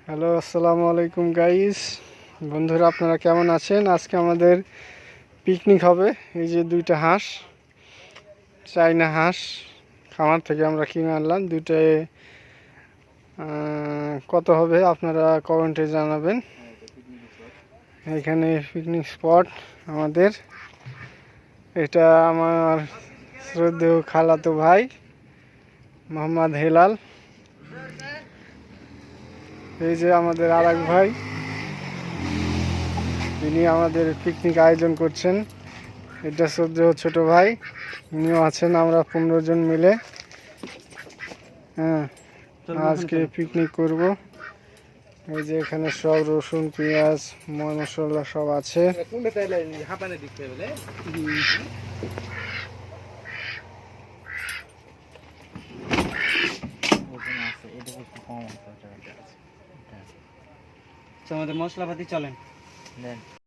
Hello, আসসালামু আলাইকুম guys. বন্ধুরা, আপনারা কেমন আছেন? আজকে আমাদের পিকনিক হবে। এই যে দুইটা হাঁস, চাইনা হাঁস খামার থেকে আমরা কিনে আনলাম। দুইটায় কত হবে আপনারা কমেন্টে জানাবেন। এখানে পিকনিক স্পট আমাদের। এটা আমার শ্রদ্ধেয় খালাতো ভাই মোহাম্মদ হেলাল। এই যে আমাদের আরেক ভাই, তিনি আমাদের পিকনিক আয়োজন করছেন। এটা শ্রদ্ধেয় ছোট ভাই, উনিও আছেন। আমরা 15 জন মিলে আজকে পিকনিক করব। এই যে এখানে সব রসুন, পেঁয়াজ, মশলা সব আছে। আমাদের মশলাপাতি চলেন।